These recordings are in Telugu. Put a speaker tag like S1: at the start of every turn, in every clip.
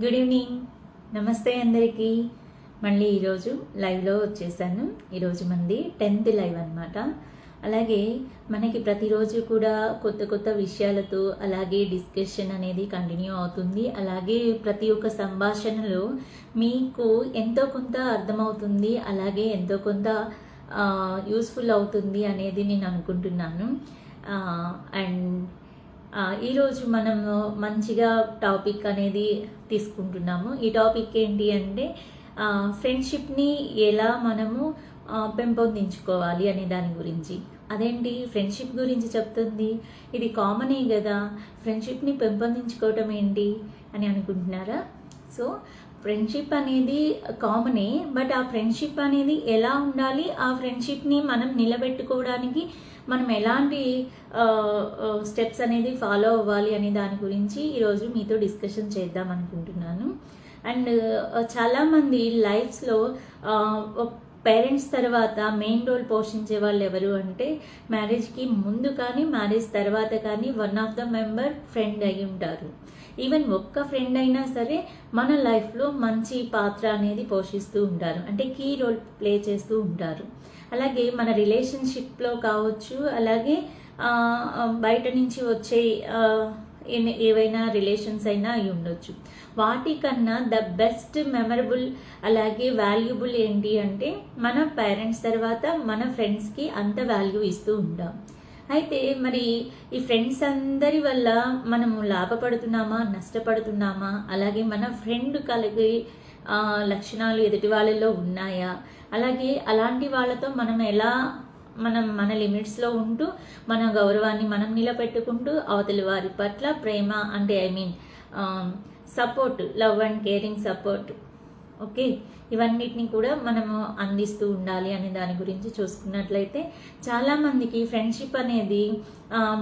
S1: గుడ్ ఈవినింగ్, నమస్తే అందరికీ. మళ్ళీ ఈరోజు లైవ్లో వచ్చేసాను. ఈరోజు మంది 10th లైవ్ అనమాట. అలాగే మనకి ప్రతిరోజు కూడా కొత్త కొత్త విషయాలతో అలాగే డిస్కషన్ అనేది కంటిన్యూ అవుతుంది. అలాగే ప్రతి ఒక్క సంభాషణలో మీకు ఎంతో కొంత అర్థమవుతుంది, అలాగే ఎంతో కొంత యూస్ఫుల్ అవుతుంది అనేది నేను అనుకుంటున్నాను. అండ్ ఈరోజు మనము మంచిగా టాపిక్ అనేది తీసుకుంటున్నాము. ఈ టాపిక్ ఏంటి అంటే ఫ్రెండ్షిప్ని ఎలా మనము పెంపొందించుకోవాలి అనే దాని గురించి. అదేంటి ఫ్రెండ్షిప్ గురించి చెప్తుంది, ఇది కామనే కదా, ఫ్రెండ్షిప్ని పెంపొందించుకోవటం ఏంటి అని అనుకుంటున్నారా? సో ఫ్రెండ్షిప్ అనేది కామనే, బట్ ఆ ఫ్రెండ్షిప్ అనేది ఎలా ఉండాలి, ఆ ఫ్రెండ్షిప్ని మనం నిలబెట్టుకోవడానికి మనం ఎలాంటి స్టెప్స్ అనేది ఫాలో అవ్వాలి అనే దాని గురించి ఈరోజు మీతో డిస్కషన్ చేద్దాం అనుకుంటున్నాను. అండ్ చాలామంది లైఫ్స్లో పేరెంట్స్ తర్వాత మెయిన్ రోల్ పోషించే వాళ్ళు ఎవరు అంటే మ్యారేజ్కి ముందు కానీ మ్యారేజ్ తర్వాత కానీ one of the member friend అయి ఉంటారు. ఈవెన్ ఒక్క ఫ్రెండ్ అయినా సరే మన లైఫ్లో మంచి పాత్ర అనేది పోషిస్తూ ఉంటారు, అంటే కీ రోల్ ప్లే చేస్తూ ఉంటారు. అలాగే మన రిలేషన్షిప్లో కావచ్చు, అలాగే బయట నుంచి వచ్చే ఏవైనా రిలేషన్స్ అయినా అయి ఉండొచ్చు. వాటికన్నా ద బెస్ట్ మెమరబుల్ అలాగే వాల్యుబుల్ ఏంటి అంటే మన పేరెంట్స్ తర్వాత మన ఫ్రెండ్స్కి అంత వాల్యూ ఇస్తూ ఉంటాం. అయితే మరి ఈ ఫ్రెండ్స్ అందరి వల్ల మనము లాభపడుతున్నామా, నష్టపడుతున్నామా, అలాగే మన ఫ్రెండ్ కలిగే లక్షణాలు ఎదుటి వాళ్ళలో ఉన్నాయా, అలాగే అలాంటి వాళ్ళతో మనం ఎలా మన లిమిట్స్లో ఉంటూ మన గౌరవాన్ని మనం నిలబెట్టుకుంటూ అవతలి వారి పట్ల ప్రేమ అంటే support, love and caring support, okay, ఇవన్నిటిని కూడా మనము అందిస్తూ ఉండాలి అనే దాని గురించి చూసుకున్నట్లయితే చాలామందికి ఫ్రెండ్షిప్ అనేది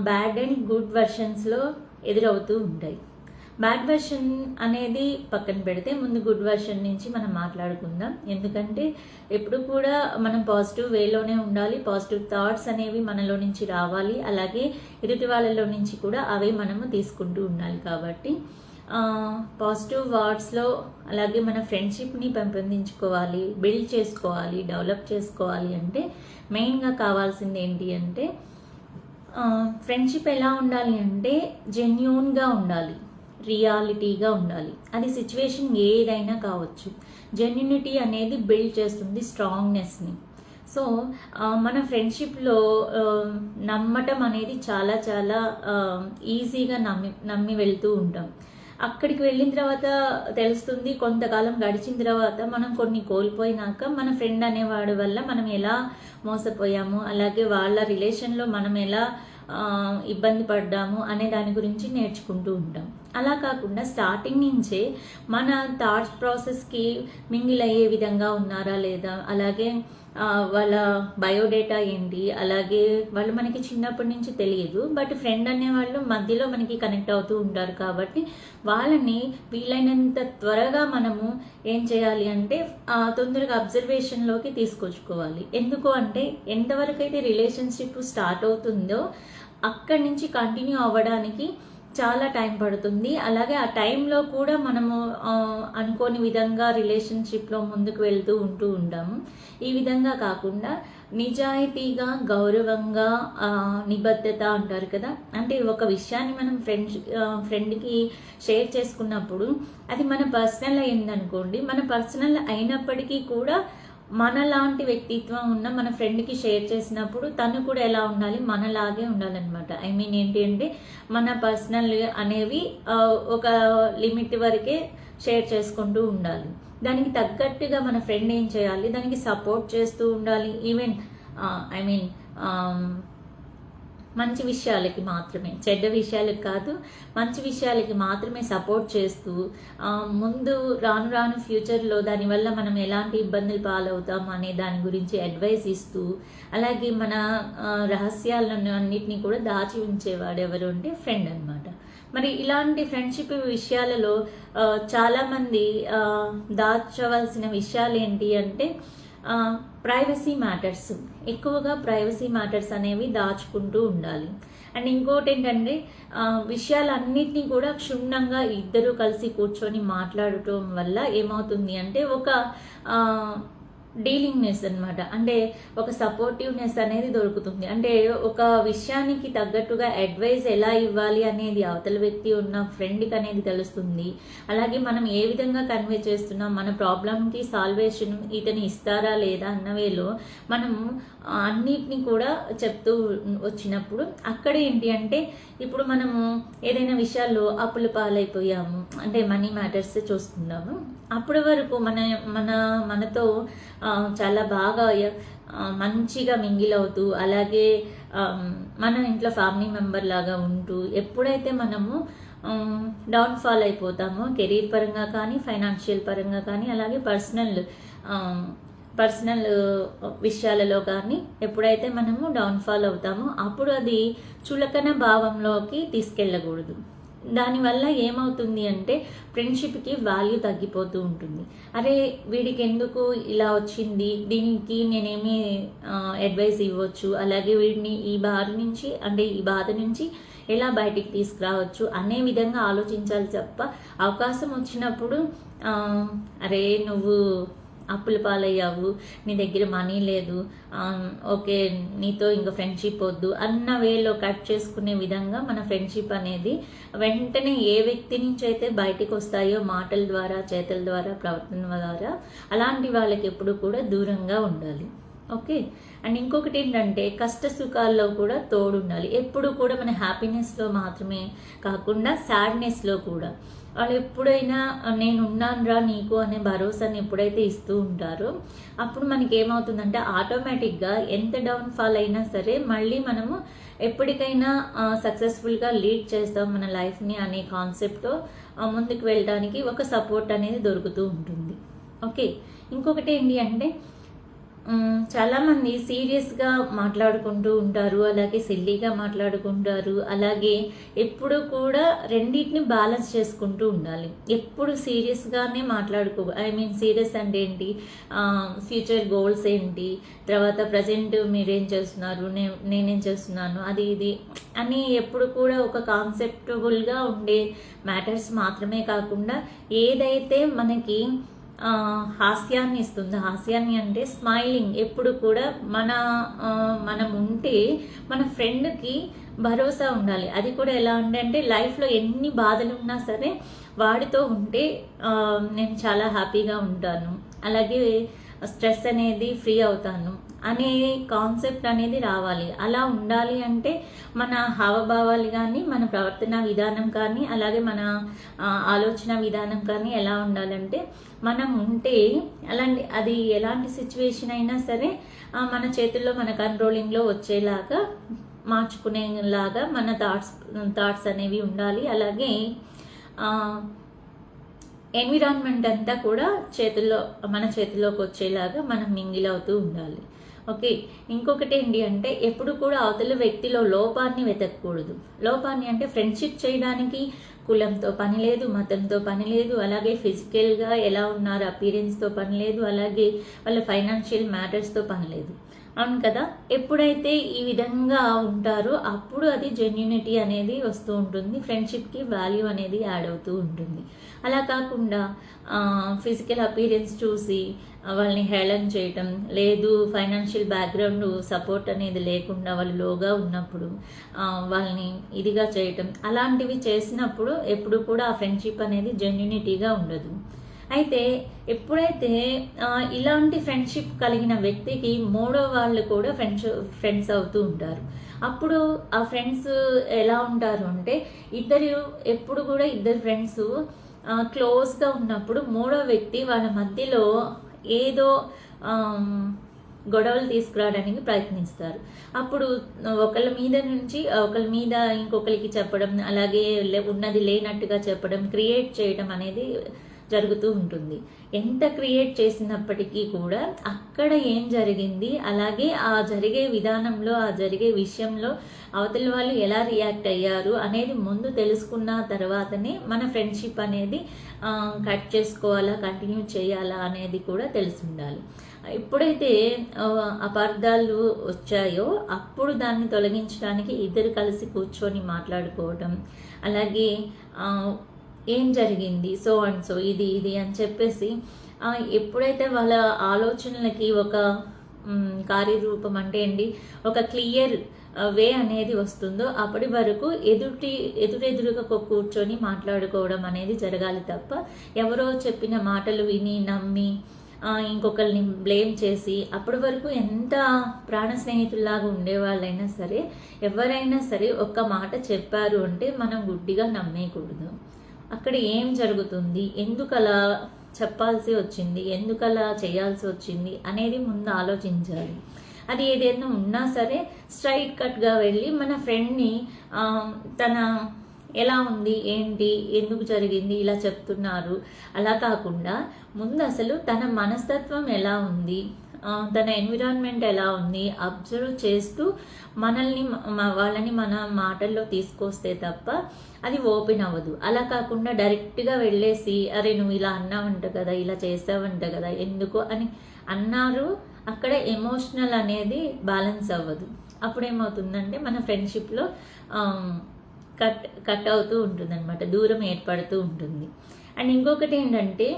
S1: బ్యాడ్ అండ్ గుడ్ వర్షన్స్లో ఎదురవుతూ ఉంటాయి. బ్యాడ్ వర్షన్ అనేది పక్కన పెడితే ముందు గుడ్ వర్షన్ నుంచి మనం మాట్లాడుకుందాం. ఎందుకంటే ఎప్పుడు కూడా మనం పాజిటివ్ వేలోనే ఉండాలి, పాజిటివ్ థాట్స్ అనేవి మనలో నుంచి రావాలి, అలాగే ఎదుటి వాళ్ళలో నుంచి కూడా అవి మనము తీసుకుంటూ ఉండాలి. కాబట్టి పాజిటివ్ వర్డ్స్లో అలాగే మన ఫ్రెండ్షిప్ని పెంపొందించుకోవాలి, బిల్డ్ చేసుకోవాలి, డెవలప్ చేసుకోవాలి అంటే మెయిన్గా కావాల్సింది ఏంటి అంటే ఫ్రెండ్షిప్ ఎలా ఉండాలి అంటే జెన్యూన్గా ఉండాలి, రియాలిటీగా ఉండాలి. అది సిచ్యువేషన్ ఏదైనా కావచ్చు. జెన్యూనిటీ అనేది బిల్డ్ చేస్తుంది స్ట్రాంగ్నెస్ని. సో మన ఫ్రెండ్షిప్లో నమ్మటం అనేది చాలా చాలా ఈజీగా నమ్మి వెళ్తూ ఉంటాం. అక్కడికి వెళ్ళిన తర్వాత తెలుస్తుంది, కొంతకాలం గడిచిన తర్వాత మనం కొన్ని కోల్పోయినాక మన ఫ్రెండ్ అనేవాడి వల్ల మనం ఎలా మోసపోయాము, అలాగే వాళ్ళ రిలేషన్లో మనం ఎలా ఇబ్బంది పడ్డాము అనే దాని గురించి నేర్చుకుంటూ ఉంటాం. అలా కాకుండా స్టార్టింగ్ నుంచే మన థాట్స్ ప్రాసెస్కి మింగిల్ అయ్యే విధంగా ఉన్నారా లేదా, అలాగే వాళ్ళ బయోడేటా ఏంటి, అలాగే వాళ్ళు మనకి చిన్నప్పటి నుంచి తెలియదు, బట్ ఫ్రెండ్ అనేవాళ్ళు మధ్యలో మనకి కనెక్ట్ అవుతూ ఉంటారు. కాబట్టి వాళ్ళని వీలైనంత త్వరగా మనము ఏం చేయాలి అంటే తొందరగా అబ్జర్వేషన్లోకి తీసుకొచ్చుకోవాలి. ఎందుకు అంటే ఎంతవరకు అయితే రిలేషన్షిప్ స్టార్ట్ అవుతుందో అక్కడి నుంచి కంటిన్యూ అవ్వడానికి చాలా టైం పడుతుంది. అలాగే ఆ టైంలో కూడా మనము అనుకోని విధంగా రిలేషన్షిప్లో ముందుకు వెళ్తూ ఉంటాము. ఈ విధంగా కాకుండా నిజాయితీగా, గౌరవంగా, నిబద్ధత అంటారు కదా, అంటే ఒక విషయాన్ని మనం ఫ్రెండ్కి షేర్ చేసుకున్నప్పుడు అది మన పర్సనల్ అయిందనుకోండి, మన పర్సనల్ అయినప్పటికీ కూడా మనలాంటి వ్యక్తిత్వం ఉన్న మన ఫ్రెండ్కి షేర్ చేసినప్పుడు తను కూడా ఎలా ఉండాలి, మనలాగే ఉండాలన్నమాట. ఏంటి అంటే మన పర్సనల్ అనేవి ఒక లిమిట్ వరకే షేర్ చేసుకుంటూ ఉండాలి. దానికి తగ్గట్టుగా మన ఫ్రెండ్ ఏం చేయాలి, దానికి సపోర్ట్ చేస్తూ ఉండాలి. ఈవెన్ మంచి విషయాలకి మాత్రమే, చెడ్డ విషయాలకు కాదు, మంచి విషయాలకి మాత్రమే సపోర్ట్ చేస్తూ ముందు రాను ఫ్యూచర్లో దానివల్ల మనం ఎలాంటి ఇబ్బందులు పాలవుతాం అనే దాని గురించి అడ్వైస్ ఇస్తూ, అలాగే మన రహస్యాలను అన్నిటినీ కూడా దాచి ఉంచేవాడు ఎవరు అంటే ఫ్రెండ్ అనమాట. మరి ఇలాంటి ఫ్రెండ్షిప్ విషయాలలో చాలామంది దాచవలసిన విషయాలు ఏంటి అంటే ప్రైవసీ మ్యాటర్స్, ఎక్కువగా ప్రైవసీ మ్యాటర్స్ అనేవి దాచుకుంటూ ఉండాలి. అండ్ ఇంకోటి ఏంటంటే విషయాలన్నిటినీ కూడా క్షుణ్ణంగా ఇద్దరు కలిసి కూర్చొని మాట్లాడటం వల్ల ఏమవుతుంది అంటే ఒక డీలింగ్నెస్ అనమాట, అంటే ఒక సపోర్టివ్నెస్ అనేది దొరుకుతుంది. అంటే ఒక విషయానికి తగ్గట్టుగా అడ్వైస్ ఎలా ఇవ్వాలి అనేది అవతల వ్యక్తి ఉన్న ఫ్రెండ్కి అనేది తెలుస్తుంది. అలాగే మనం ఏ విధంగా కన్వే చేస్తున్నాం, మన ప్రాబ్లంకి సాల్వేషన్ ఇతను ఇస్తారా లేదా అన్న వేలో మనం అన్నిటినీ కూడా చెప్తూ వచ్చినప్పుడు అక్కడ ఏంటి అంటే ఇప్పుడు మనము ఏదైనా విషయాల్లో అప్పుల పాలైపోయాము అంటే మనీ మ్యాటర్స్ చూసుకుందాము. అప్పటి వరకు మనతో చాలా బాగా మంచిగా మింగిల్ అవుతూ అలాగే మన ఇంట్లో ఫ్యామిలీ మెంబర్ లాగా ఉంటూ ఎప్పుడైతే మనము డౌన్ఫాల్ అయిపోతామో కెరీర్ పరంగా కానీ ఫైనాన్షియల్ పరంగా కానీ అలాగే పర్సనల్ విషయాలలో కానీ ఎప్పుడైతే మనము డౌన్ఫాల్ అవుతామో అప్పుడు అది చులకన భావంలోకి తీసుకెళ్ళకూడదు. దానివల్ల ఏమవుతుంది అంటే ఫ్రెండ్షిప్కి వాల్యూ తగ్గిపోతూ ఉంటుంది. అరే వీడికి ఎందుకు ఇలా వచ్చింది, దీనికి నేనేమి అడ్వైస్ ఇవ్వచ్చు, అలాగే వీడిని ఈ బాధ నుంచి ఎలా బయటికి తీసుకురావచ్చు అనే విధంగా ఆలోచించాలి తప్ప అవకాశం వచ్చినప్పుడు అరే నువ్వు అప్పుల పాలయ్యావు, నీ దగ్గర మనీ లేదు, ఓకే నీతో ఇంకా ఫ్రెండ్షిప్ వద్దు అన్న వేలో కట్ చేసుకునే విధంగా మన ఫ్రెండ్షిప్ అనేది వెంటనే ఏ వ్యక్తి నుంచి అయితే బయటికి వస్తాయో మాటల ద్వారా చేతల ద్వారా ప్రవర్తన ద్వారా అలాంటి వాళ్ళకి ఎప్పుడు కూడా దూరంగా ఉండాలి. ఓకే. అండ్ ఇంకొకటి ఏంటంటే కష్ట సుఖాల్లో కూడా తోడుండాలి. ఎప్పుడు కూడా మన హ్యాపీనెస్లో మాత్రమే కాకుండా సాడ్నెస్లో కూడా వాళ్ళు ఎప్పుడైనా నేను ఉన్నానురా నీకు అనే భరోసాని ఎప్పుడైతే ఇస్తూ ఉంటారో అప్పుడు మనకి ఏమవుతుందంటే ఆటోమేటిక్గా ఎంత డౌన్ఫాల్ అయినా సరే మళ్ళీ మనము ఎప్పటికైనా సక్సెస్ఫుల్గా లీడ్ చేస్తాం మన లైఫ్ని అనే కాన్సెప్ట్తో ముందుకు వెళ్ళడానికి ఒక సపోర్ట్ అనేది దొరుకుతూ ఉంటుంది. ఓకే. ఇంకొకటి ఏంటి అంటే చాలామంది సీరియస్గా మాట్లాడుకుంటూ ఉంటారు, అలాగే సిల్లీగా మాట్లాడుకుంటారు. అలాగే ఎప్పుడు కూడా రెండింటిని బ్యాలెన్స్ చేసుకుంటూ ఉండాలి. ఎప్పుడు సీరియస్గానే సీరియస్ అంటే ఏంటి, ఫ్యూచర్ గోల్స్ ఏంటి, తర్వాత ప్రజెంట్ మీరేం చేస్తున్నారు, నేనేం చేస్తున్నాను, అది ఇది అని ఎప్పుడు కూడా ఒక కాన్సెప్టబుల్గా ఉండే మ్యాటర్స్ మాత్రమే కాకుండా ఏదైతే మనకి హాస్యాన్ని ఇస్తుంది, హాస్యాన్ని అంటే స్మైలింగ్, ఎప్పుడు కూడా మనం ఉంటే మన ఫ్రెండ్కి భరోసా ఉండాలి. అది కూడా ఎలా అంటే లైఫ్లో ఎన్ని బాధలు ఉన్నా సరే వాడితో ఉంటే నేను చాలా హ్యాపీగా ఉంటాను, అలాగే స్ట్రెస్ అనేది ఫ్రీ అవుతాను అనే కాన్సెప్ట్ అనేది రావాలి. అలా ఉండాలి అంటే మన హావభావాలు కానీ మన ప్రవర్తన విధానం కానీ అలాగే మన ఆలోచన విధానం కానీ ఎలా ఉండాలంటే మనం ఉంటే అది ఎలాంటి సిచ్యువేషన్ అయినా సరే మన చేతుల్లో మన కంట్రోలింగ్లో వచ్చేలాగా మార్చుకునేలాగా మన థాట్స్ అనేవి ఉండాలి. అలాగే ఎన్విరాన్మెంట్ అంతా కూడా మన చేతిలోకి వచ్చేలాగా మనం మింగిల్ అవుతూ ఉండాలి. ఓకే. ఇంకొకటి ఏంటి అంటే ఎప్పుడు కూడా అవతల వ్యక్తిలో లోపాన్ని వెతకకూడదు. లోపాన్ని అంటే ఫ్రెండ్షిప్ చేయడానికి కులంతో పని లేదు, మతంతో పని లేదు, అలాగే ఫిజికల్గా ఎలా ఉన్నారు అపీరెన్స్తో పని లేదు, అలాగే వాళ్ళ ఫైనాన్షియల్ మ్యాటర్స్తో పని లేదు. అవును కదా. ఎప్పుడైతే ఈ విధంగా ఉంటారో అప్పుడు అది జెన్యూనిటీ అనేది వస్తూ ఉంటుంది, ఫ్రెండ్షిప్కి వాల్యూ అనేది యాడ్ అవుతూ ఉంటుంది. అలా కాకుండా ఫిజికల్ అపీరెన్స్ చూసి వాళ్ళని హేళన చేయటం, లేదు ఫైనాన్షియల్ బ్యాక్గ్రౌండ్ సపోర్ట్ అనేది లేకుండా వాళ్ళు లోగా ఉన్నప్పుడు వాళ్ళని ఇదిగా చేయటం, అలాంటివి చేసినప్పుడు ఎప్పుడు కూడా ఆ ఫ్రెండ్షిప్ అనేది జెన్యూనిటీగా ఉండదు. అయితే ఎప్పుడైతే ఇలాంటి ఫ్రెండ్షిప్ కలిగిన వ్యక్తికి మూడో వాళ్ళు కూడా ఫ్రెండ్స్ అవుతూ ఉంటారు. అప్పుడు ఆ ఫ్రెండ్స్ ఎలా ఉంటారు అంటే ఎప్పుడు కూడా ఇద్దరు ఫ్రెండ్స్ క్లోజ్గా ఉన్నప్పుడు మూడో వ్యక్తి వాళ్ళ మధ్యలో ఏదో గొడవలు తీసుకురావడానికి ప్రయత్నిస్తారు. అప్పుడు ఒకళ్ళ మీద ఇంకొకరికి చెప్పడం, అలాగే ఉన్నది లేనట్టుగా చెప్పడం, క్రియేట్ చేయడం అనేది జరుగుతూ ఉంటుంది. ఎంత క్రియేట్ చేసినప్పటికీ కూడా అక్కడ ఏం జరిగింది, అలాగే ఆ జరిగే విధానంలో, ఆ జరిగే విషయంలో అవతలి వాళ్ళు ఎలా రియాక్ట్ అయ్యారు అనేది ముందు తెలుసుకున్న తర్వాతనే మన ఫ్రెండ్షిప్ అనేది కట్ చేసుకోవాలా, కంటిన్యూ చేయాలా అనేది కూడా తెలిసి ఉండాలి. ఎప్పుడైతే అపార్థాలు వచ్చాయో అప్పుడు దాన్ని తొలగించడానికి ఇద్దరు కలిసి కూర్చొని మాట్లాడుకోవటం, అలాగే ఏం జరిగింది, సో అండ్ సో ఇది అని చెప్పేసి ఎప్పుడైతే వాళ్ళ ఆలోచనలకి ఒక కార్యరూపం అంటే ఒక క్లియర్ వే అనేది వస్తుందో అప్పటి వరకు ఎదురెదురుగా కూర్చొని మాట్లాడుకోవడం అనేది జరగాలి తప్ప ఎవరో చెప్పిన మాటలు విని నమ్మి ఇంకొకరిని బ్లేమ్ చేసి అప్పటి వరకు ఎంత ప్రాణ స్నేహితుల్లాగా ఉండేవాళ్ళైనా సరే, ఎవరైనా సరే ఒక్క మాట చెప్పారు అంటే మనం గుడ్డిగా నమ్మేయకూడదు. అక్కడ ఏం జరుగుతుంది, ఎందుకు అలా చెప్పాల్సి వచ్చింది, ఎందుకు అలా చేయాల్సి వచ్చింది అనేది ముందు ఆలోచించాలి. అది ఏదైనా ఉన్నా సరే స్ట్రైట్ కట్గా వెళ్ళి మన ఫ్రెండ్ని తన ఎలా ఉంది, ఏంటి, ఎందుకు జరిగింది, ఇలా చెప్తున్నారు అలా కాకుండా ముందు అసలు తన మనస్తత్వం ఎలా ఉంది, తన ఎన్విరాన్మెంట్ ఎలా ఉంది అబ్జర్వ్ చేస్తూ వాళ్ళని మన మాటల్లో తీసుకొస్తే తప్ప అది ఓపెన్ అవ్వదు. అలా కాకుండా డైరెక్ట్గా వెళ్ళేసి అరే నువ్వు ఇలా అన్నావంట కదా, ఇలా చేసావంట కదా, ఎందుకు అని అన్నారు, అక్కడ ఎమోషనల్ అనేది బ్యాలెన్స్ అవ్వదు. అప్పుడు ఏమవుతుందంటే మన ఫ్రెండ్షిప్లో కట్ అవుతూ ఉంటుంది అనమాట, దూరం ఏర్పడుతూ ఉంటుంది. అండ్ ఇంకొకటి ఏంటంటే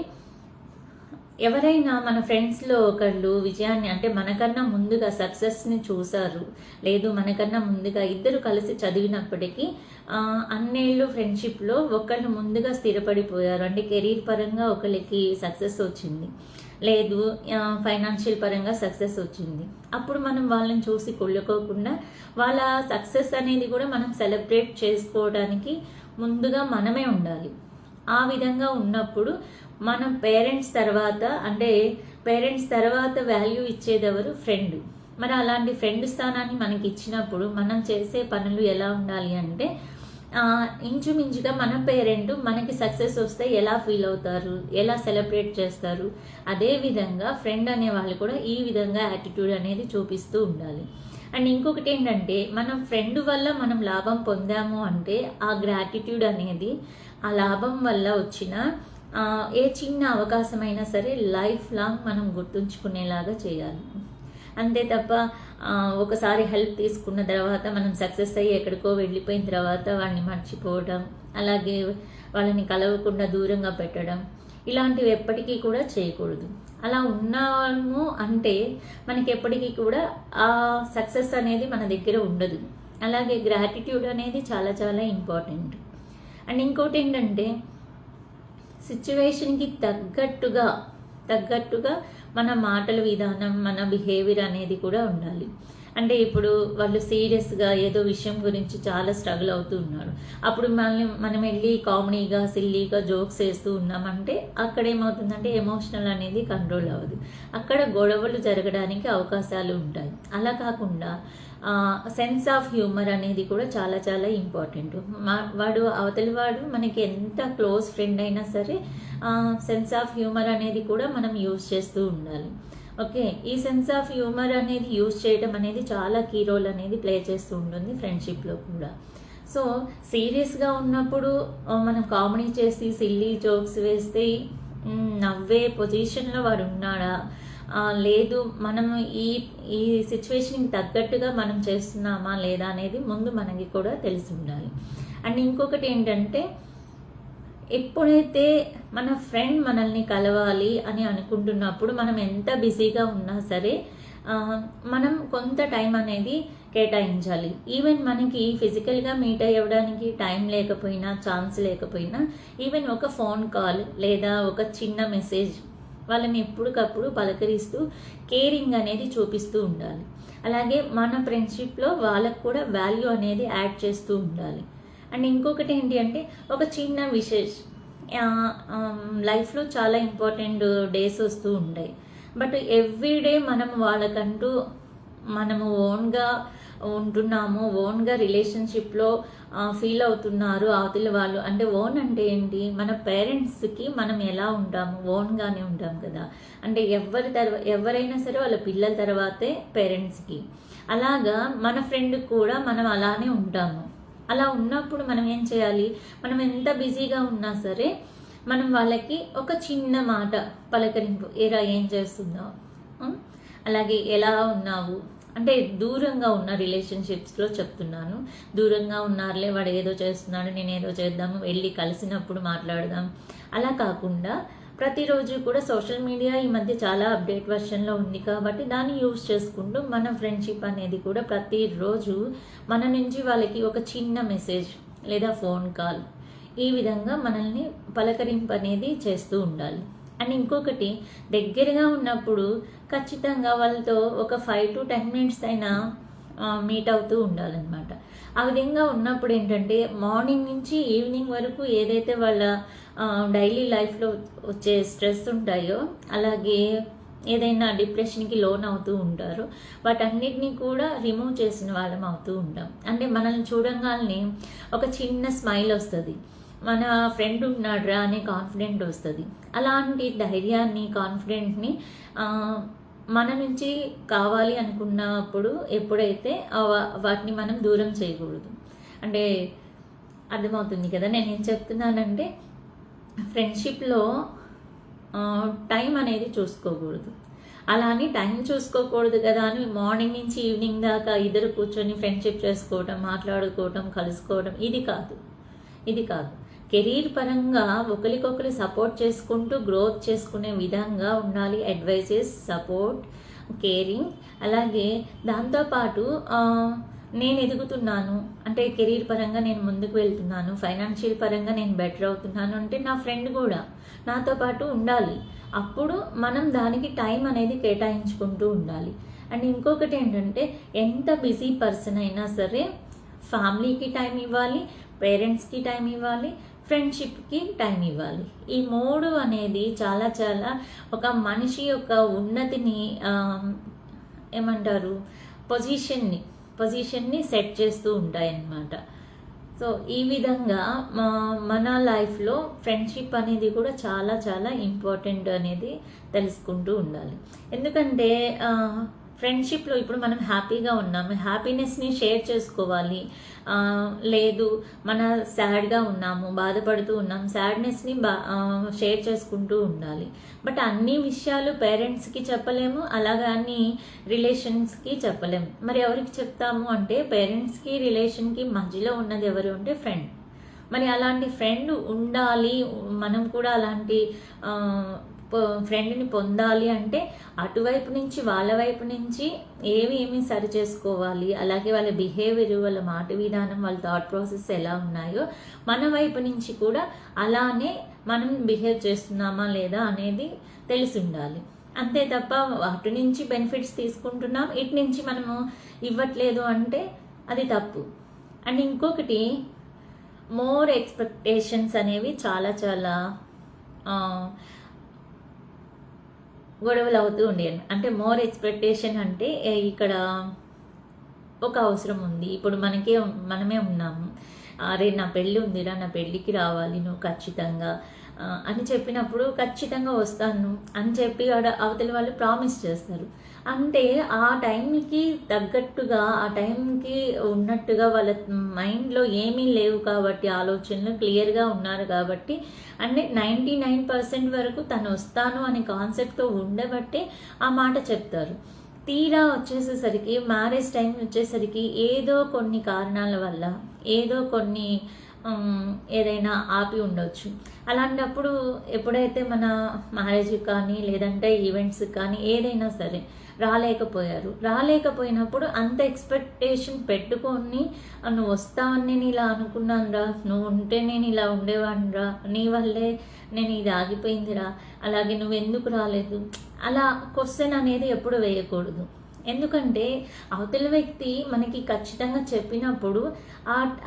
S1: ఎవరైనా మన ఫ్రెండ్స్లో ఒకళ్ళు విజయాన్ని అంటే మనకన్నా ముందుగా సక్సెస్ని చూసారు, లేదు మనకన్నా ముందుగా ఇద్దరు కలిసి చదివినప్పటికీ అన్నేళ్ళు ఫ్రెండ్షిప్లో ఒకళ్ళు ముందుగా స్థిరపడిపోయారు, అంటే కెరీర్ పరంగా ఒకళ్ళకి సక్సెస్ వచ్చింది, లేదు ఫైనాన్షియల్ పరంగా సక్సెస్ వచ్చింది. అప్పుడు మనం వాళ్ళని చూసి కుళ్ళుకోకుండా వాళ్ళ సక్సెస్ అనేది కూడా మనం సెలబ్రేట్ చేసుకోవడానికి ముందుగా మనమే ఉండాలి. ఆ విధంగా ఉన్నప్పుడు మనం పేరెంట్స్ తర్వాత వాల్యూ ఇచ్చేది ఎవరు? ఫ్రెండ్. మరి అలాంటి ఫ్రెండ్ స్థానాన్ని మనకి ఇచ్చినప్పుడు మనం చేసే పనులు ఎలా ఉండాలి అంటే ఇంచుమించుగా మన పేరెంట్ మనకి సక్సెస్ వస్తే ఎలా ఫీల్ అవుతారు, ఎలా సెలబ్రేట్ చేస్తారు, అదే విధంగా ఫ్రెండ్ అనే వాళ్ళు కూడా ఈ విధంగా యాటిట్యూడ్ అనేది చూపిస్తూ ఉండాలి. అండ్ ఇంకొకటి ఏంటంటే మనం ఫ్రెండ్ వల్ల మనం లాభం పొందాము అంటే ఆ గ్రాటిట్యూడ్ అనేది ఆ లాభం వల్ల వచ్చిన ఏ చిన్న అవకాశమైనా సరే లైఫ్ లాంగ్ మనం గుర్తుంచుకునేలాగా చేయాలి. అంతే తప్ప ఒకసారి హెల్ప్ తీసుకున్న తర్వాత మనం సక్సెస్ అయ్యి ఎక్కడికో వెళ్ళిపోయిన తర్వాత వాళ్ళని మర్చిపోవడం, అలాగే వాళ్ళని కలవకుండా దూరంగా పెట్టడం, ఇలాంటివి ఎప్పటికీ కూడా చేయకూడదు. అలా ఉన్నాము అంటే మనకి ఎప్పటికీ కూడా ఆ సక్సెస్ అనేది మన దగ్గర ఉండదు. అలాగే గ్రాటిట్యూడ్ అనేది చాలా చాలా ఇంపార్టెంట్. అండ్ ఇంకోటి ఏంటంటే సిచ్యువేషన్కి తగ్గట్టుగా మన మాటల విధానం, మన బిహేవియర్ అనేది కూడా ఉండాలి. అంటే ఇప్పుడు వాళ్ళు సీరియస్గా ఏదో విషయం గురించి చాలా స్ట్రగుల్ అవుతూ ఉన్నారు, అప్పుడు మనం వెళ్ళి కామెడీగా సిల్లీగా జోక్స్ వేస్తూ ఉన్నామంటే అక్కడ ఏమవుతుందంటే ఎమోషనల్ అనేది కంట్రోల్ అవ్వదు, అక్కడ గొడవలు జరగడానికి అవకాశాలు ఉంటాయి. అలా కాకుండా సెన్స్ ఆఫ్ హ్యూమర్ అనేది కూడా చాలా చాలా ఇంపార్టెంట్. అవతలి వాడు మనకి ఎంత క్లోజ్ ఫ్రెండ్ అయినా సరే సెన్స్ ఆఫ్ హ్యూమర్ అనేది కూడా మనం యూజ్ చేస్తూ ఉండాలి. ఓకే, ఈ సెన్స్ ఆఫ్ హ్యూమర్ అనేది యూజ్ చేయడం అనేది చాలా కీ రోల్ అనేది ప్లే చేస్తూ ఉంటుంది ఫ్రెండ్షిప్లో కూడా. సో సీరియస్గా ఉన్నప్పుడు మనం కామెడీ చేసి సిల్లీ జోక్స్ వేస్తే నవ్వే పొజిషన్లో వాడు ఉన్నాడా, లేదు మనము ఈ సిచ్యువేషన్కి తగ్గట్టుగా మనం చేస్తున్నామా లేదా అనేది ముందు మనకి కూడా తెలిసి ఉండాలి. అండ్ ఇంకొకటి ఏంటంటే ఎప్పుడైతే మన ఫ్రెండ్ మనల్ని కలవాలి అని అనుకుంటున్నప్పుడు మనం ఎంత బిజీగా ఉన్నా సరే మనం కొంత టైం అనేది కేటాయించాలి. ఈవెన్ మనకి ఫిజికల్గా మీట్ అయ్యడానికి టైం లేకపోయినా, ఛాన్స్ లేకపోయినా, ఈవెన్ ఒక ఫోన్ కాల్ లేదా ఒక చిన్న మెసేజ్ వాళ్ళని ఎప్పటికప్పుడు పలకరిస్తూ కేరింగ్ అనేది చూపిస్తూ ఉండాలి. అలాగే మన ఫ్రెండ్షిప్లో వాళ్ళకు కూడా వాల్యూ అనేది యాడ్ చేస్తూ ఉండాలి. అండ్ ఇంకొకటి ఏంటి అంటే ఒక చిన్న లైఫ్లో చాలా ఇంపార్టెంట్ డేస్ వస్తూ ఉంటాయి, బట్ ఎవ్రీడే మనం వాళ్ళకంటూ మనము ఓన్గా ఉంటున్నాము, ఓన్గా రిలేషన్షిప్లో ఫీల్ అవుతున్నారు అవతల వాళ్ళు. అంటే ఓన్ అంటే ఏంటి, మన పేరెంట్స్కి మనం ఎలా ఉంటాము, ఓన్గానే ఉంటాం కదా. అంటే ఎవరైనా సరే వాళ్ళ పిల్లల తర్వాతే పేరెంట్స్కి. అలాగా మన ఫ్రెండ్కి కూడా మనం అలానే ఉంటాము. అలా ఉన్నప్పుడు మనం ఏం చేయాలి, మనం ఎంత బిజీగా ఉన్నా సరే మనం వాళ్ళకి ఒక చిన్న మాట పలకరింపు, ఏరా ఏం చేస్తున్నావు, అలాగే ఎలా ఉన్నావు, అంటే దూరంగా ఉన్న రిలేషన్షిప్స్లో చెప్తున్నాను. దూరంగా ఉన్నారులే, వాడు ఏదో చేస్తున్నాడు, నేను ఏదో చేద్దాము, వెళ్ళి కలిసినప్పుడు మాట్లాడదాం. అలా కాకుండా ప్రతిరోజు కూడా సోషల్ మీడియా ఈ మధ్య చాలా అప్డేట్ వర్షన్లో ఉంది కాబట్టి దాన్ని యూజ్ చేసుకుంటూ మన ఫ్రెండ్షిప్ అనేది కూడా ప్రతిరోజు మన నుంచి వాళ్ళకి ఒక చిన్న మెసేజ్ లేదా ఫోన్ కాల్, ఈ విధంగా మనల్ని పలకరింపు అనేది చేస్తూ ఉండాలి. అండ్ ఇంకొకటి, దగ్గరగా ఉన్నప్పుడు ఖచ్చితంగా వాళ్ళతో ఒక 5 to 10 minutes అయినా మీట్ అవుతూ ఉండాలన్నమాట. ఆ విధంగా ఉన్నప్పుడు ఏంటంటే మార్నింగ్ నుంచి ఈవినింగ్ వరకు ఏదైతే వాళ్ళ డైలీ లైఫ్లో వచ్చే స్ట్రెస్ ఉంటాయో, అలాగే ఏదైనా డిప్రెషన్కి లోన్ అవుతూ ఉంటారో, వాటన్నిటినీ కూడా రిమూవ్ చేసిన వాళ్ళం అవుతూ ఉంటాం. అంటే మనల్ని చూడంగానే ఒక చిన్న స్మైల్ వస్తుంది, మన ఫ్రెండ్ ఉన్నాడురా అనే కాన్ఫిడెంట్ వస్తుంది. అలాంటి ధైర్యాన్ని, కాన్ఫిడెంట్ని మన నుంచి కావాలి అనుకున్నప్పుడు ఎప్పుడైతే వాటిని మనం దూరం చేయకూడదు. అంటే అర్థమవుతుంది కదా నేను ఏం చెప్తున్నానంటే, ఫ్రెండ్షిప్లో టైం అనేది చూసుకోకూడదు. అలా అని టైం చూసుకోకూడదు కదా అని మార్నింగ్ నుంచి ఈవినింగ్ దాకా ఇద్దరు కూర్చొని ఫ్రెండ్షిప్ చేసుకోవటం, మాట్లాడుకోవటం, కలుసుకోవడం, ఇది కాదు. కెరీర్ పరంగా ఒకరికొకరు సపోర్ట్ చేసుకుంటూ గ్రోత్ చేసుకునే విధంగా ఉండాలి. Advises, support, caring. అలాగే దాంతోపాటు నేను ఎదుగుతున్నాను అంటే కెరీర్ పరంగా నేను ముందుకు వెళ్తున్నాను, ఫైనాన్షియల్ పరంగా నేను బెటర్ అవుతున్నాను అంటే నా ఫ్రెండ్ కూడా నాతో పాటు ఉండాలి. అప్పుడు మనం దానికి టైం అనేది కేటాయించుకుంటూ ఉండాలి. అండ్ ఇంకొకటి ఏంటంటే, ఎంత బిజీ పర్సన్ అయినా సరే ఫ్యామిలీకి టైం ఇవ్వాలి, పేరెంట్స్కి టైం ఇవ్వాలి, ఫ్రెండ్షిప్కి టైం ఇవ్వాలి. ఈ 3 అనేది చాలా చాలా ఒక మనిషి యొక్క ఉన్నతిని ఏమంటారు పొజిషన్ని సెట్ చేస్తూ ఉంటాయన్నమాట. సో ఈ విధంగా మన లైఫ్లో ఫ్రెండ్షిప్ అనేది కూడా చాలా చాలా ఇంపార్టెంట్ అనేది తెలుసుకుంటూ ఉండాలి. ఎందుకంటే ఫ్రెండ్షిప్లో ఇప్పుడు మనం హ్యాపీగా ఉన్నాము, హ్యాపీనెస్ని షేర్ చేసుకోవాలి. లేదు మన సాడ్గా ఉన్నాము, బాధపడుతూ ఉన్నాము, సాడ్నెస్ని షేర్ చేసుకుంటూ ఉండాలి. బట్ అన్ని విషయాలు పేరెంట్స్కి చెప్పలేము, అలాగని రిలేషన్స్కి చెప్పలేము. మరి ఎవరికి చెప్తాము అంటే, పేరెంట్స్కి రిలేషన్కి మధ్యలో ఉన్నది ఎవరు అంటే ఫ్రెండ్. మరి అలాంటి ఫ్రెండ్ ఉండాలి, మనం కూడా అలాంటి ఫ్రెండ్ని పొందాలి అంటే అటువైపు నుంచి వాళ్ళ వైపు నుంచి ఏమి సరి చేసుకోవాలి, అలాగే వాళ్ళ బిహేవియర్, వాళ్ళ మాట విధానం, వాళ్ళ థాట్ ప్రాసెస్ ఎలా ఉన్నాయో మన వైపు నుంచి కూడా అలానే మనం బిహేవ్ చేస్తున్నామా లేదా అనేది తెలిసి ఉండాలి. అంతే తప్ప అటు నుంచి బెనిఫిట్స్ తీసుకుంటున్నాం, ఇటు నుంచి మనము ఇవ్వట్లేదు అంటే అది తప్పు. అండ్ ఇంకొకటి, మోర్ ఎక్స్పెక్టేషన్స్ అనేవి చాలా చాలా గొడవలు అవుతూ ఉండేవి. అంటే మోర్ ఎక్స్పెక్టేషన్ అంటే ఇక్కడ ఒక అవసరం ఉంది, ఇప్పుడు మనమే ఉన్నాము, అరే నా పెళ్ళి ఉందిరా, నా పెళ్ళికి రావాలి నువ్వు ఖచ్చితంగా అని చెప్పినప్పుడు ఖచ్చితంగా వస్తాను అని చెప్పి అవతలి వాళ్ళు ప్రామిస్ చేస్తారు. అంటే ఆ టైంకి తగ్గట్టుగా, ఆ టైంకి ఉన్నట్టుగా వాళ్ళ మైండ్లో ఏమీ లేవు కాబట్టి, ఆలోచనలు క్లియర్గా ఉన్నారు కాబట్టి, అంటే 99% వరకు తను వస్తాను అనే కాన్సెప్ట్తో ఉండబట్టే ఆ మాట చెప్తారు. తీరా వచ్చేసేసరికి, మ్యారేజ్ టైం వచ్చేసరికి ఏదో కొన్ని కారణాల వల్ల, ఏదో కొన్ని ఏదైనా ఆపి ఉండొచ్చు. అలాంటప్పుడు ఎప్పుడైతే మన మ్యారేజ్ కానీ లేదంటే ఈవెంట్స్ కానీ ఏదైనా సరే రాలేకపోయినప్పుడు అంత ఎక్స్పెక్టేషన్ పెట్టుకొని, నువ్వు వస్తావని నేను ఇలా అనుకున్నానురా, నువ్వు ఉంటే నేను ఇలా ఉండేవాడిరా, నీ వల్లే నేను ఇది ఆగిపోయిందిరా, అలాగే నువ్వు ఎందుకు రాలేదు, అలా క్వశ్చన్ అనేది ఎప్పుడు వేయకూడదు. ఎందుకంటే అవతల వ్యక్తి మనకి ఖచ్చితంగా చెప్పినప్పుడు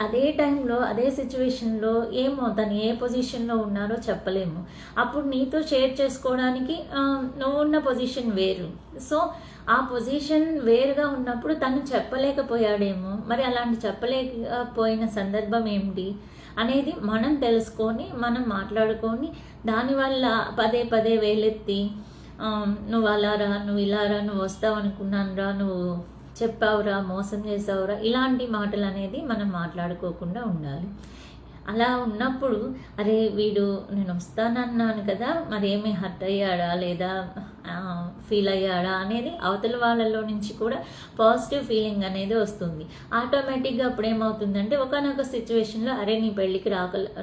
S1: అదే టైంలో అదే సిచ్యువేషన్లో ఏమో తను ఏ పొజిషన్లో ఉన్నారో చెప్పలేము. అప్పుడు నీతో షేర్ చేసుకోవడానికి నువ్వు ఉన్న పొజిషన్ వేరు. సో ఆ పొజిషన్ వేరుగా ఉన్నప్పుడు తను చెప్పలేకపోయాడేమో, మరి అలాంటి చెప్పలేకపోయిన సందర్భం ఏమిటి అనేది మనం తెలుసుకొని మనం మాట్లాడుకొని దానివల్ల పదే పదే వేలెత్తి నువ్వు అలా రా, నువ్వు ఇలా రా, నువ్వు వస్తావు అనుకున్నాను రా, నువ్వు చెప్పావురా, మోసం చేసావురా, ఇలాంటి మాటలు అనేది మనం మాట్లాడుకోకుండా ఉండాలి. అలా ఉన్నప్పుడు అరే వీడు నేను వస్తానన్నాను కదా, మరి ఏమీ హర్ట్ అయ్యాడా లేదా ఫీల్ అయ్యాడా అనేది అవతల వాళ్ళలో నుంచి కూడా పాజిటివ్ ఫీలింగ్ అనేది వస్తుంది. ఆటోమేటిక్గా అప్పుడు ఏమవుతుందంటే ఒకనొక సిచ్యువేషన్లో అరే నీ పెళ్ళికి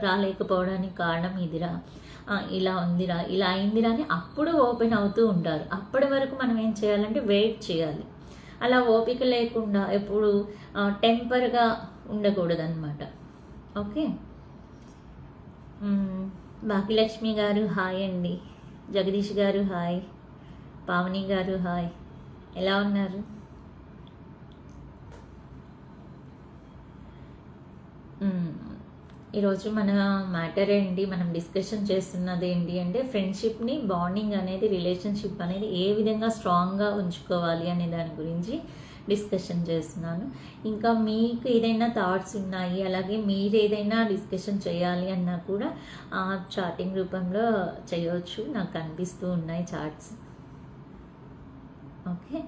S1: రాలేకపోవడానికి కారణం ఇదిరా, ఇలా ఉందిరా, ఇలా అయిందిరా అని అప్పుడు ఓపెన్ అవుతూ ఉంటారు. అప్పటి వరకు మనం ఏం చేయాలంటే వెయిట్ చేయాలి. అలా ఓపిక లేకుండా ఎప్పుడు టెంపర్గా ఉండకూడదు అనమాట. ఓకే, భాగ్యలక్ష్మి గారు హాయ్ అండి, జగదీష్ గారు హాయ్, పావని గారు హాయ్, ఎలా ఉన్నారు? ఈరోజు మన మ్యాటర్ ఏంటి, మనం డిస్కషన్ చేస్తున్నది ఏంటి అంటే ఫ్రెండ్షిప్ని, బాండింగ్ అనేది, రిలేషన్షిప్ అనేది ఏ విధంగా స్ట్రాంగ్గా ఉంచుకోవాలి అనే దాని గురించి డిస్కషన్ చేస్తున్నాను. ఇంకా మీకు ఏదైనా థాట్స్ ఉన్నాయి, అలాగే మీరు ఏదైనా డిస్కషన్ చేయాలి అన్నా కూడా చాటింగ్ రూపంలో చేయవచ్చు. నాకు కనిపిస్తూ ఉన్నాయి చాట్స్. ఓకే,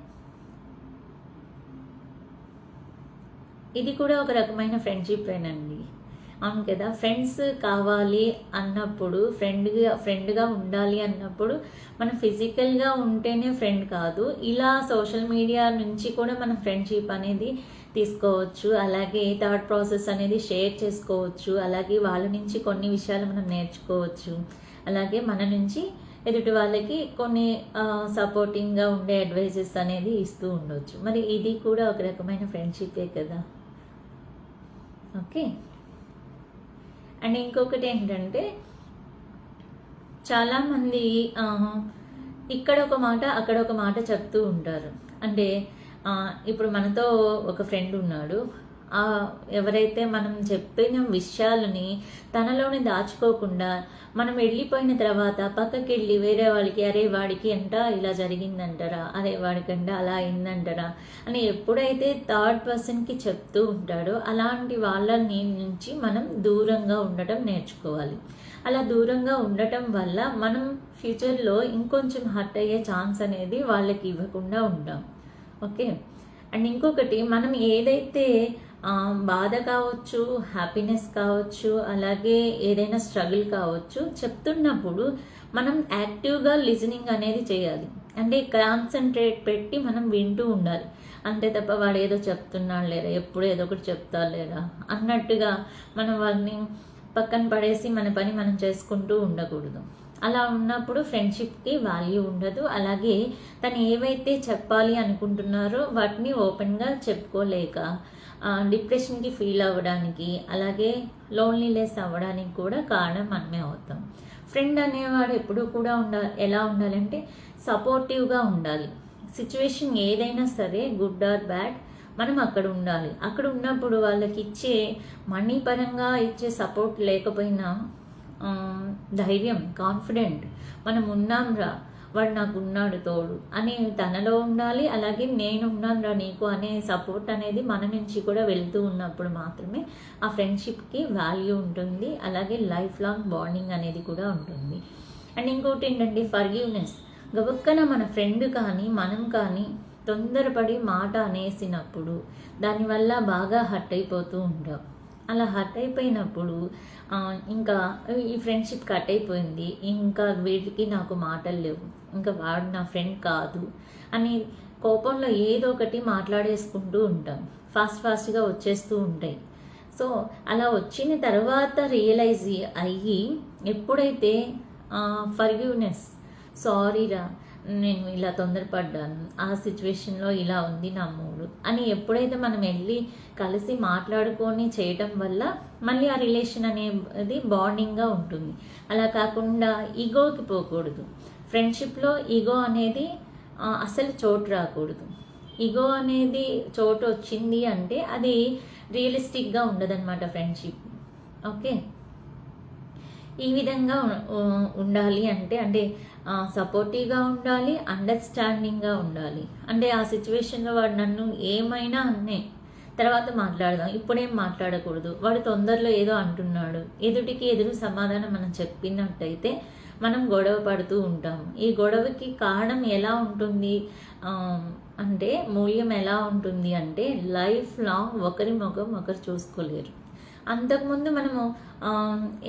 S1: ఇది కూడా ఒక రకమైన ఫ్రెండ్షిప్పేనండి. అవును కదా, ఫ్రెండ్స్ కావాలి అన్నప్పుడు, ఫ్రెండ్గా ఉండాలి అన్నప్పుడు మనం ఫిజికల్గా ఉంటేనే ఫ్రెండ్ కాదు, ఇలా సోషల్ మీడియా నుంచి కూడా మనం ఫ్రెండ్షిప్ అనేది తీసుకోవచ్చు. అలాగే థాట్ ప్రాసెస్ అనేది షేర్ చేసుకోవచ్చు. అలాగే వాళ్ళ నుంచి కొన్ని విషయాలు మనం నేర్చుకోవచ్చు. అలాగే మన నుంచి ఎదుటి వాళ్ళకి కొన్ని సపోర్టింగ్గా ఉండే అడ్వైజెస్ అనేది ఇస్తూ ఉండవచ్చు. మరి ఇది కూడా ఒక రకమైన ఫ్రెండ్షిప్పే కదా. ఓకే, అండ్ ఇంకొకటి ఏంటంటే చాలామంది ఇక్కడ ఒక మాట అక్కడ ఒక మాట చెప్తూ ఉంటారు. అంటే ఇప్పుడు మనతో ఒక ఫ్రెండ్ ఉన్నాడు, ఎవరైతే మనం చెప్పిన విషయాలని తనలోనే దాచుకోకుండా మనం వెళ్ళిపోయిన తర్వాత పక్కకి వెళ్ళి వేరే వాళ్ళకి అరే వాడికి అంట ఇలా జరిగిందంటారా, అరే వాడికంట అలా అయిందంటారా అని ఎప్పుడైతే థర్డ్ పర్సన్కి చెప్తూ ఉంటాడో అలాంటి వాళ్ళ నుంచి మనం దూరంగా ఉండటం నేర్చుకోవాలి. అలా దూరంగా ఉండటం వల్ల మనం ఫ్యూచర్లో ఇంకొంచెం హర్ట్ అయ్యే ఛాన్స్ అనేది వాళ్ళకి ఇవ్వకుండా ఉంటాం. ఓకే, అండ్ ఇంకొకటి మనం ఏదైతే బాధ కావచ్చు, హ్యాపీనెస్ కావచ్చు, అలాగే ఏదైనా స్ట్రగుల్ కావచ్చు చెప్తున్నప్పుడు మనం యాక్టివ్గా లిజనింగ్ అనేది చేయాలి. అంటే కాన్సన్ట్రేట్ పెట్టి మనం వింటూ ఉండాలి. అంతే తప్ప వాడు ఏదో చెప్తున్నాడు లేరా, ఎప్పుడు ఏదో ఒకటి చెప్తారు లేరా అన్నట్టుగా మనం వాళ్ళని పక్కన పడేసి మన పని మనం చేసుకుంటూ ఉండకూడదు. అలా ఉన్నప్పుడు ఫ్రెండ్షిప్కి వాల్యూ ఉండదు. అలాగే తను ఏవైతే చెప్పాలి అనుకుంటున్నారో వాటిని ఓపెన్గా చెప్పుకోలేక డిప్రెషన్కి ఫీల్ అవ్వడానికి, అలాగే లోన్లీనెస్ అవ్వడానికి కూడా కారణం మనమే అవుతాం. ఫ్రెండ్ అనేవాడు ఎప్పుడూ కూడా ఎలా ఉండాలంటే సపోర్టివ్గా ఉండాలి. సిచ్యువేషన్ ఏదైనా సరే గుడ్ ఆర్ బ్యాడ్ మనం అక్కడ ఉండాలి. అక్కడ ఉన్నప్పుడు వాళ్ళకి ఇచ్చే మనీ పరంగా ఇచ్చే సపోర్ట్ లేకపోయినా ధైర్యం, కాన్ఫిడెంట్, మనం ఉన్నాం రా, వాడు నాకు ఉన్నాడు తోడు అని తనలో ఉండాలి. అలాగే నేను ఉన్నాను రా నీకు అనే సపోర్ట్ అనేది మన నుంచి కూడా వెళ్తూ ఉన్నప్పుడు మాత్రమే ఆ ఫ్రెండ్షిప్కి వాల్యూ ఉంటుంది. అలాగే లైఫ్ లాంగ్ బాండింగ్ అనేది కూడా ఉంటుంది. అండ్ ఇంకోటి ఏంటంటే ఫర్గివ్నెస్. గబక్కన మన ఫ్రెండ్ కానీ మనం కానీ తొందరపడి మాట అనేసినప్పుడు దానివల్ల బాగా హర్ట్ అయిపోతూ ఉంటాం. అలా హర్ట్ అయిపోయినప్పుడు ఇంకా ఈ ఫ్రెండ్షిప్ కట్ అయిపోయింది, ఇంకా వీటికి నాకు మాటలు లేవు, ఇంకా వాడు నా ఫ్రెండ్ కాదు అని కోపంలో ఏదో ఒకటి మాట్లాడేసుకుంటూ ఉంటాం. ఫాస్ట్గా వచ్చేస్తూ ఉంటాయి. సో అలా వచ్చిన తర్వాత రియలైజ్ అయ్యి ఎప్పుడైతే ఫర్గివ్నెస్, సారీరా నేను ఇలా తొందరపడ్డాను, ఆ సిచ్యువేషన్లో ఇలా ఉంది నా మూడు అని ఎప్పుడైతే మనం వెళ్ళి కలిసి మాట్లాడుకొని చేయటం వల్ల మళ్ళీ ఆ రిలేషన్ అనేది బాండింగ్గా ఉంటుంది. అలా కాకుండా ఈగోకి పోకూడదు. ఫ్రెండ్షిప్లో ఈగో అనేది అసలు చోటు రాకూడదు. ఈగో అనేది చోటు వచ్చింది అంటే అది రియలిస్టిక్గా ఉండదన్నమాట ఫ్రెండ్షిప్. ఓకే, ఈ విధంగా ఉండాలి అంటే సపోర్టివ్గా ఉండాలి, అండర్స్టాండింగ్గా ఉండాలి. అంటే ఆ సిచ్యువేషన్లో వాడు నన్ను ఏమైనా అన్నే తర్వాత మాట్లాడదాం, ఇప్పుడేం మాట్లాడకూడదు, వాడు తొందరలో ఏదో అంటున్నాడు, ఎదుటికి ఎదురు సమాధానం మనం చెప్పినట్టయితే మనం గొడవ పడుతూ ఉంటాము. ఈ గొడవకి కారణం ఎలా ఉంటుంది అంటే మూల్యం ఎలా ఉంటుంది అంటే లైఫ్ లాంగ్ ఒకరి ముఖం ఒకరు చూసుకోలేరు. అంతకుముందు మనము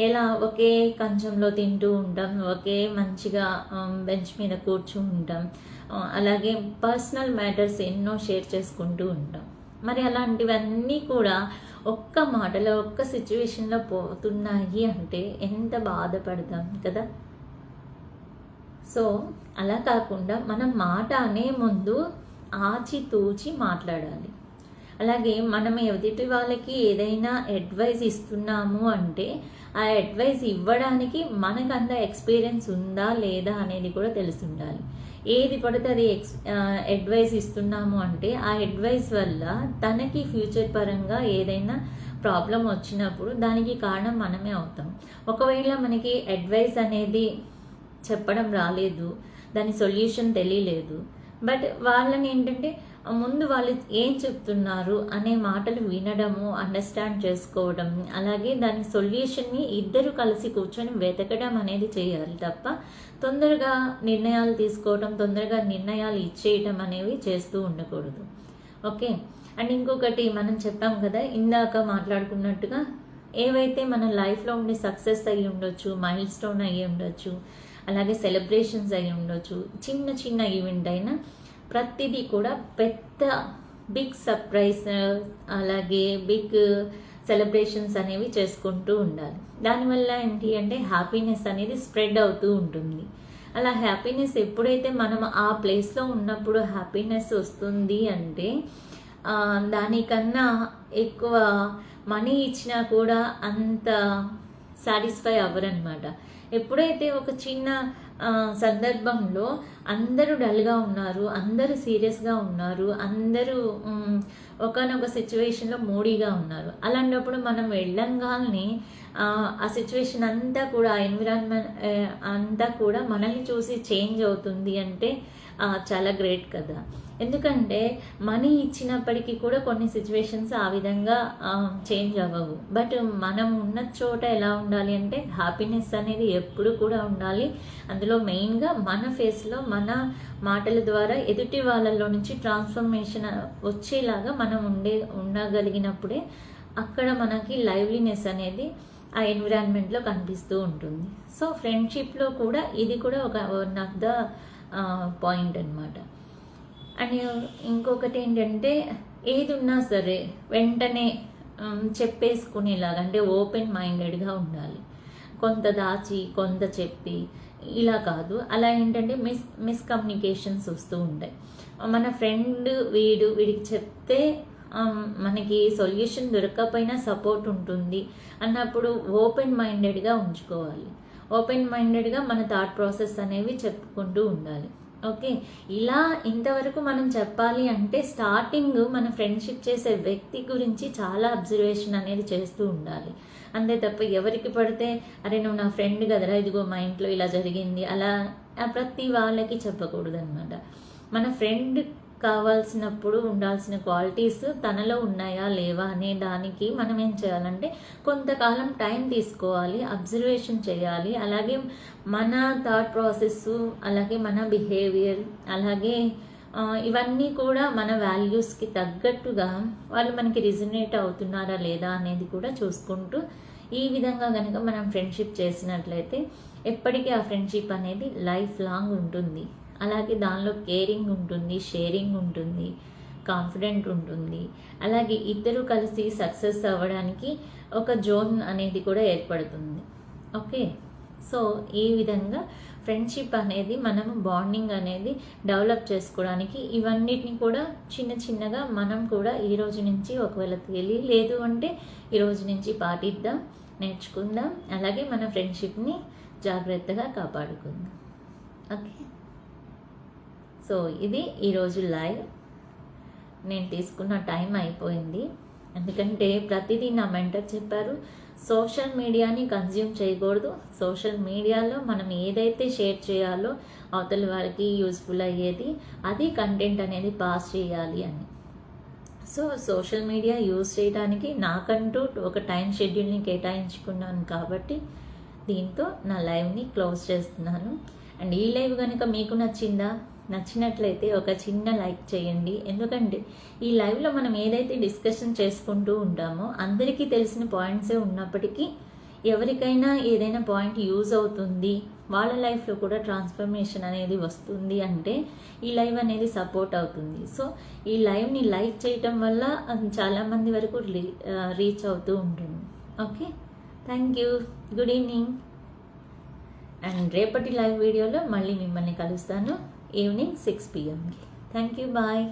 S1: ఎలా ఒకే కంచంలో తింటూ ఉంటాం, ఒకే మంచిగా బెంచ్ మీద కూర్చుంటాం, అలాగే పర్సనల్ మ్యాటర్స్ ఎన్నో షేర్ చేసుకుంటూ ఉంటాం. మరి అలాంటివన్నీ కూడా ఒక్క మాటలో ఒక్క సిచ్యువేషన్లో పోతున్నాయి అంటే ఎంత బాధపడతాం కదా. సో అలా కాకుండా మనం మాట అనే ముందు ఆచితూచి మాట్లాడాలి. అలాగే మనం ఎదుటి వాళ్ళకి ఏదైనా అడ్వైస్ ఇస్తున్నాము అంటే ఆ అడ్వైస్ ఇవ్వడానికి మనకు అంత ఎక్స్పీరియన్స్ ఉందా లేదా అనేది కూడా తెలిసి ఉండాలి. ఏది పడితే అది అడ్వైస్ ఇస్తున్నాము అంటే ఆ అడ్వైస్ వల్ల తనకి ఫ్యూచర్ పరంగా ఏదైనా ప్రాబ్లం వచ్చినప్పుడు దానికి కారణం మనమే అవుతాం. ఒకవేళ మనకి అడ్వైస్ అనేది చెప్పడం రాలేదు, దాని సొల్యూషన్ తెలియలేదు, బట్ వాళ్ళని ఏంటంటే ముందు వాళ్ళు ఏం చెప్తున్నారు అనే మాటలు వినడము, అండర్స్టాండ్ చేసుకోవడం, అలాగే దాని సొల్యూషన్ని ఇద్దరు కలిసి కూర్చొని వెతకడం అనేది చేయాలి తప్ప తొందరగా నిర్ణయాలు తీసుకోవడం, తొందరగా నిర్ణయాలు ఇచ్చేయటం అనేవి చేస్తూ ఉండకూడదు. ఓకే, అండ్ ఇంకొకటి మనం చెప్పాం కదా ఇందాక మాట్లాడుకున్నట్టుగా, ఏవైతే మన లైఫ్లో ఉండి సక్సెస్ అయ్యి ఉండొచ్చు, మైల్ స్టోన్ అయ్యి ఉండొచ్చు, అలాగే సెలబ్రేషన్స్ అయ్యి ఉండొచ్చు, చిన్న చిన్న ఈవెంట్ అయినా ప్రతిదీ కూడా పెద్ద బిగ్ సర్ప్రైజ్ అలాగే బిగ్ సెలబ్రేషన్స్ అనేవి చేసుకుంటూ ఉండాలి. దానివల్ల ఏంటి అంటే హ్యాపీనెస్ అనేది స్ప్రెడ్ అవుతూ ఉంటుంది. అలా హ్యాపీనెస్ ఎప్పుడైతే మనం ఆ ప్లేస్లో ఉన్నప్పుడు హ్యాపీనెస్ వస్తుంది అంటే దానికన్నా ఎక్కువ మనీ ఇచ్చినా కూడా అంత సాటిస్ఫై అవ్వరనమాట. ఎప్పుడైతే ఒక చిన్న సందర్భంలో అందరూ డల్గా ఉన్నారు, అందరూ సీరియస్గా ఉన్నారు, అందరూ ఒకనొక సిచ్యువేషన్లో మూడీగా ఉన్నారు, అలాంటప్పుడు మనం వెళ్ళంగానే ఆ సిచ్యువేషన్ అంతా కూడా ఆ ఎన్విరాన్మెంట్ అంతా కూడా మనల్ని చూసి చేంజ్ అవుతుంది అంటే చాలా గ్రేట్ కదా. ఎందుకంటే మనీ ఇచ్చినప్పటికీ కూడా కొన్ని సిచ్యువేషన్స్ ఆ విధంగా చేంజ్ అవ్వవు. బట్ మనం ఉన్న చోట ఎలా ఉండాలి అంటే హ్యాపీనెస్ అనేది ఎప్పుడు కూడా ఉండాలి. అందులో మెయిన్గా మన ఫేస్లో మన మాటల ద్వారా ఎదుటి వాళ్ళలో నుంచి ట్రాన్స్ఫర్మేషన్ వచ్చేలాగా మనం ఉండగలిగినప్పుడే అక్కడ మనకి లైవ్లీనెస్ అనేది ఆ ఎన్విరాన్మెంట్లో కనిపిస్తూ ఉంటుంది. సో ఫ్రెండ్షిప్లో కూడా ఇది కూడా ఒక వన్ ఆఫ్ ద పాయింట్ అనమాట. అండ్ ఇంకొకటి ఏంటంటే ఏది ఉన్నా సరే వెంటనే చెప్పేసుకునేలాగా, అంటే ఓపెన్ మైండెడ్గా ఉండాలి. కొంత దాచి కొంత చెప్పి ఇలా కాదు. అలా ఏంటంటే మిస్కమ్యూనికేషన్స్ వస్తూ ఉంటాయి. మన ఫ్రెండ్ వీడికి చెప్తే మనకి సొల్యూషన్ దొరకకపోయినా సపోర్ట్ ఉంటుంది అన్నప్పుడు ఓపెన్ మైండెడ్గా ఉంచుకోవాలి. ఓపెన్ మైండెడ్గా మన థాట్ ప్రాసెస్ అనేవి చెప్పుకుంటూ ఉండాలి. ఓకే, ఇలా ఇంతవరకు మనం చెప్పాలి అంటే స్టార్టింగ్ మన ఫ్రెండ్షిప్ చేసే వ్యక్తి గురించి చాలా అబ్జర్వేషన్ అనేది చేస్తూ ఉండాలి. అంతే తప్ప ఎవరికి పడితే అరే నువ్వు నా ఫ్రెండ్ కదరా, ఇదిగో మా ఇంట్లో ఇలా జరిగింది అలా ప్రతి వాళ్ళకి చెప్పకూడదు అనమాట. మన ఫ్రెండ్ కావాల్సినప్పుడు ఉండాల్సిన క్వాలిటీస్ తనలో ఉన్నాయా లేవా అనే దానికి మనం ఏం చేయాలంటే కొంతకాలం టైం తీసుకోవాలి, అబ్జర్వేషన్ చేయాలి. అలాగే మన థాట్ ప్రాసెస్, అలాగే మన బిహేవియర్, అలాగే ఇవన్నీ కూడా మన వాల్యూస్కి తగ్గట్టుగా వాళ్ళు మనకి రిజనేట్ అవుతున్నారా లేదా అనేది కూడా చూసుకుంటూ ఈ విధంగా కనుక మనం ఫ్రెండ్షిప్ చేసినట్లయితే ఎప్పటికీ ఆ ఫ్రెండ్షిప్ అనేది లైఫ్ లాంగ్ ఉంటుంది. అలాగే దానిలో కేరింగ్ ఉంటుంది, షేరింగ్ ఉంటుంది, కాన్ఫిడెంట్ ఉంటుంది. అలాగే ఇద్దరు కలిసి సక్సెస్ అవ్వడానికి ఒక జోన్ అనేది కూడా ఏర్పడుతుంది. ఓకే, సో ఈ విధంగా ఫ్రెండ్షిప్ అనేది మనం బాండింగ్ అనేది డెవలప్ చేసుకోవడానికి ఇవన్నిటిని కూడా చిన్న చిన్నగా మనం కూడా ఈ రోజు నుంచి ఒకవేళ తెలియలేదు అంటే ఈ రోజు నుంచి పాటిద్దాం, నేర్చుకుందాం. అలాగే మన ఫ్రెండ్షిప్ని జాగ్రత్తగా కాపాడుకుందాం. ఓకే, సో ఇది ఈరోజు లైవ్. నేను తీసుకున్న టైం అయిపోయింది. ఎందుకంటే ప్రతిదీ నా మెంటర్ చెప్పారు, సోషల్ మీడియాని కన్జ్యూమ్ చేయకూడదు. సోషల్ మీడియాలో మనం ఏదైతే షేర్ చేయాలో అవతల వారికి యూస్ఫుల్ అయ్యేది అది కంటెంట్ అనేది పాస్ చేయాలి అని. సో సోషల్ మీడియా యూజ్ చేయడానికి నాకంటూ ఒక టైం షెడ్యూల్ని కేటాయించుకున్నాను కాబట్టి దీంతో నా లైవ్ని క్లోజ్ చేస్తున్నాను. అండ్ ఈ లైవ్ కనుక మీకు నచ్చినట్లయితే ఒక చిన్న లైక్ చేయండి. ఎందుకంటే ఈ లైవ్లో మనం ఏదైతే డిస్కషన్ చేసుకుంటూ ఉంటామో అందరికీ తెలిసిన పాయింట్సే ఉన్నప్పటికీ ఎవరికైనా ఏదైనా పాయింట్ యూజ్ అవుతుంది, వాళ్ళ లైఫ్లో కూడా ట్రాన్స్ఫర్మేషన్ అనేది వస్తుంది అంటే ఈ లైవ్ అనేది సపోర్ట్ అవుతుంది. సో ఈ లైవ్ని లైక్ చేయటం వల్ల చాలామంది వరకు రీచ్ అవుతూ ఉంటుంది. Okay, thank you, good evening. And రేపటి లైవ్ వీడియోలో మళ్ళీ మిమ్మల్ని కలుస్తాను evening 6 PM. Thank you, bye.